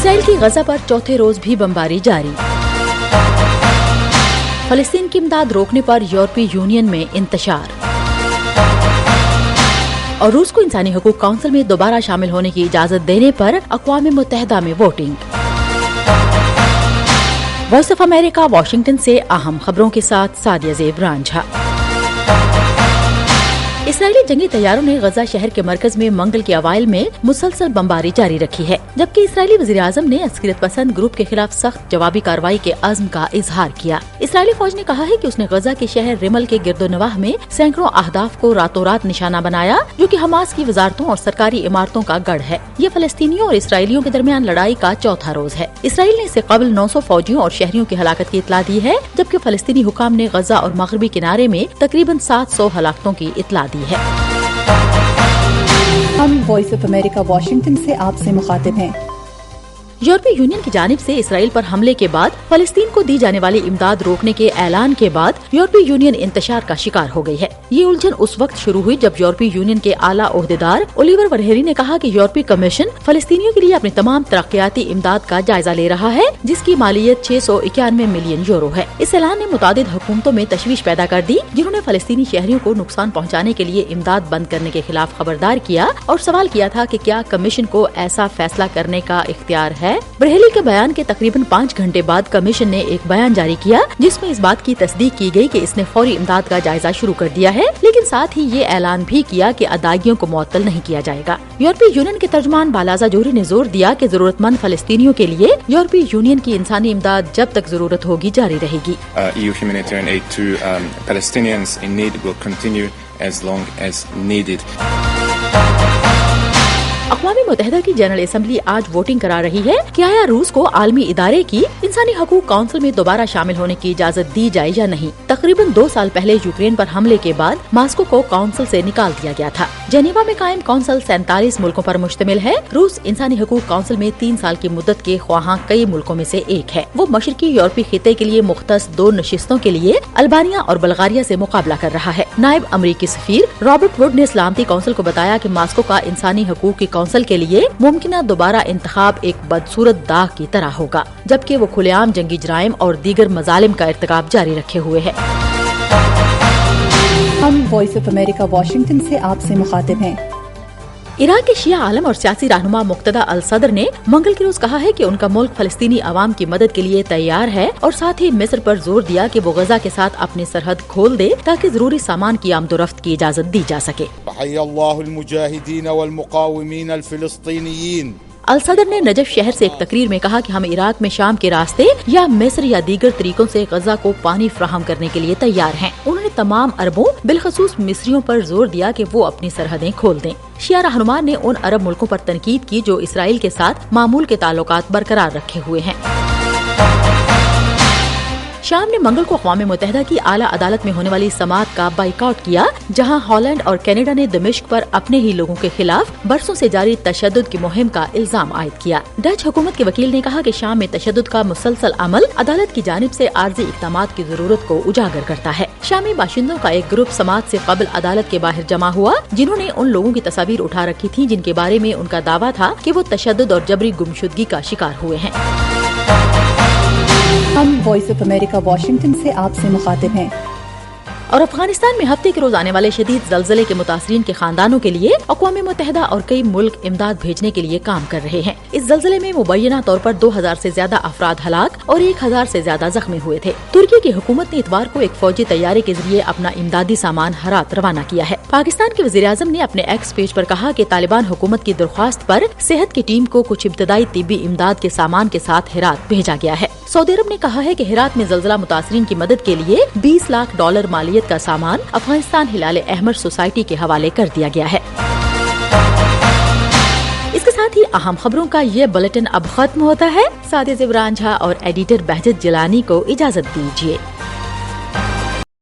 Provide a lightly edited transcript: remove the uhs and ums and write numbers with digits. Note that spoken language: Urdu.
اسرائیل کی غزہ پر چوتھے روز بھی بمباری جاری۔ فلسطین کی امداد روکنے پر یورپی یونین میں انتشار، اور روس کو انسانی حقوق کونسل میں دوبارہ شامل ہونے کی اجازت دینے پر اقوام متحدہ میں ووٹنگ۔ وائس آف امریکہ واشنگٹن سے اہم خبروں کے ساتھ سعدیہ زیب رانجھا۔ اسرائیلی جنگی طیاروں نے غزہ شہر کے مرکز میں منگل کے اوائل میں مسلسل بمباری جاری رکھی ہے، جبکہ اسرائیلی وزیر اعظم نے عسکریت پسند گروپ کے خلاف سخت جوابی کارروائی کے عزم کا اظہار کیا۔ اسرائیلی فوج نے کہا ہے کہ اس نے غزہ کے شہر رمل کے گرد و نواح میں سینکڑوں اہداف کو راتوں رات نشانہ بنایا، جو کہ حماس کی وزارتوں اور سرکاری عمارتوں کا گڑھ ہے۔ یہ فلسطینیوں اور اسرائیلیوں کے درمیان لڑائی کا چوتھا روز ہے۔ اسرائیل نے اس سے قبل 900 فوجیوں اور شہریوں کی ہلاکت کی اطلاع دی ہے، جبکہ فلسطینی حکام نے غزہ اور مغربی کنارے میں تقریباً 700 ہلاکتوں کی اطلاع دی ہے۔ ہم وائس آف امریکہ واشنگٹن سے آپ سے مخاطب ہیں۔ یورپی یونین کی جانب سے اسرائیل پر حملے کے بعد فلسطین کو دی جانے والی امداد روکنے کے اعلان کے بعد یورپی یونین انتشار کا شکار ہو گئی ہے۔ یہ الجھن اس وقت شروع ہوئی جب یورپی یونین کے اعلیٰ عہدیدار اولیور ورہیری نے کہا کہ یورپی کمیشن فلسطینیوں کے لیے اپنی تمام ترقیاتی امداد کا جائزہ لے رہا ہے، جس کی مالیت 691 ملین یورو ہے۔ اس اعلان نے متعدد حکومتوں میں تشویش پیدا کر دی، جنہوں نے فلسطینی شہریوں کو نقصان پہنچانے کے لیے امداد بند کرنے کے خلاف خبردار کیا اور سوال کیا تھا کہ کیا کمیشن کو ایسا فیصلہ کرنے کا اختیار ہے۔ برہیلی کے بیان کے تقریباً 5 گھنٹے بعد کمیشن نے ایک بیان جاری کیا، جس میں اس بات کی تصدیق کی گئی کہ اس نے فوری امداد کا جائزہ شروع کر دیا ہے، لیکن ساتھ ہی یہ اعلان بھی کیا کہ ادائیگیوں کو معطل نہیں کیا جائے گا۔ یورپی یونین کے ترجمان بالازا جوری نے زور دیا کہ ضرورت مند فلسطینیوں کے لیے یورپی یونین کی انسانی امداد جب تک ضرورت ہوگی جاری رہے گی۔ EU humanitarian aid to Palestinians in need will continue as long as needed۔ اقوام متحدہ کی جنرل اسمبلی آج ووٹنگ کرا رہی ہے کہ آیا روس کو عالمی ادارے کی انسانی حقوق کونسل میں دوبارہ شامل ہونے کی اجازت دی جائے یا نہیں۔ تقریباً 2 سال پہلے یوکرین پر حملے کے بعد ماسکو کو کونسل سے نکال دیا گیا تھا۔ جنیوا میں قائم کونسل 47 ملکوں پر مشتمل ہے۔ روس انسانی حقوق کونسل میں 3 سال کی مدت کے خواہاں کئی ملکوں میں سے ایک ہے۔ وہ مشرقی یورپی خطے کے لیے مختص 2 نشستوں کے لیے البانیہ اور بلغاریہ سے مقابلہ کر رہا ہے۔ نائب امریکی سفیر رابرٹ ووڈ نے سلامتی کونسل کو بتایا کہ ماسکو کا انسانی حقوق کی کونسل کے لیے ممکنہ دوبارہ انتخاب ایک بدصورت داغ کی طرح ہوگا، جبکہ وہ کھلے عام جنگی جرائم اور دیگر مظالم کا ارتکاب جاری رکھے ہوئے ہے۔ ہم وائس آف امریکہ واشنگٹن سے آپ سے مخاطب ہیں۔ عراق کے شیعہ عالم اور سیاسی رہنما مقتدی الصدر نے منگل کے روز کہا ہے کہ ان کا ملک فلسطینی عوام کی مدد کے لیے تیار ہے، اور ساتھ ہی مصر پر زور دیا کہ وہ غزہ کے ساتھ اپنی سرحد کھول دے تاکہ ضروری سامان کی آمد و رفت کی اجازت دی جا سکے۔ حي الله المجاهدين والمقاومين الفلسطينيين۔ الصدر نے نجف شہر سے ایک تقریر میں کہا کہ ہم عراق میں شام کے راستے یا مصر یا دیگر طریقوں سے غزہ کو پانی فراہم کرنے کے لیے تیار ہیں۔ انہوں نے تمام عربوں بالخصوص مصریوں پر زور دیا کہ وہ اپنی سرحدیں کھول دیں۔ شیعہ رہنما نے ان عرب ملکوں پر تنقید کی جو اسرائیل کے ساتھ معمول کے تعلقات برقرار رکھے ہوئے ہیں۔ شام نے منگل کو اقوام متحدہ کی اعلیٰ عدالت میں ہونے والی سماعت کا بائیکاٹ کیا، جہاں ہالینڈ اور کینیڈا نے دمشق پر اپنے ہی لوگوں کے خلاف برسوں سے جاری تشدد کی مہم کا الزام عائد کیا۔ ڈچ حکومت کے وکیل نے کہا کہ شام میں تشدد کا مسلسل عمل عدالت کی جانب سے عارضی اقدامات کی ضرورت کو اجاگر کرتا ہے۔ شامی باشندوں کا ایک گروپ سماعت سے قبل عدالت کے باہر جمع ہوا، جنہوں نے ان لوگوں کی تصاویر اٹھا رکھی تھیں جن کے بارے میں ان کا دعویٰ تھا کہ وہ تشدد اور جبری گمشدگی کا شکار ہوئے ہیں۔ ہم وائس آف امریکہ واشنگٹن سے آپ سے مخاطب ہیں۔ اور افغانستان میں ہفتے کے روز آنے والے شدید زلزلے کے متاثرین کے خاندانوں کے لیے اقوام متحدہ اور کئی ملک امداد بھیجنے کے لیے کام کر رہے ہیں۔ اس زلزلے میں مبینہ طور پر 2000 سے زیادہ افراد ہلاک اور 1000 سے زیادہ زخمی ہوئے تھے۔ ترکی کی حکومت نے اتوار کو ایک فوجی طیارے کے ذریعے اپنا امدادی سامان ہرات روانہ کیا ہے۔ پاکستان کے وزیر اعظم نے اپنے ایکس پیج پر کہا کہ طالبان حکومت کی درخواست پر صحت کی ٹیم کو کچھ ابتدائی طبی امداد کے سامان کے ساتھ ہرات بھیجا گیا ہے۔ سعودی عرب نے کہا ہے کہ ہرات میں زلزلہ متاثرین کی مدد کے لیے $20 لاکھ مالیت کا سامان افغانستان ہلال احمر سوسائٹی کے حوالے کر دیا گیا ہے۔ اس کے ساتھ ہی اہم خبروں کا یہ بلیٹن اب ختم ہوتا ہے۔ سعدیہ زیب رانجھا اور ایڈیٹر بہجت جیلانی کو اجازت دیجیے۔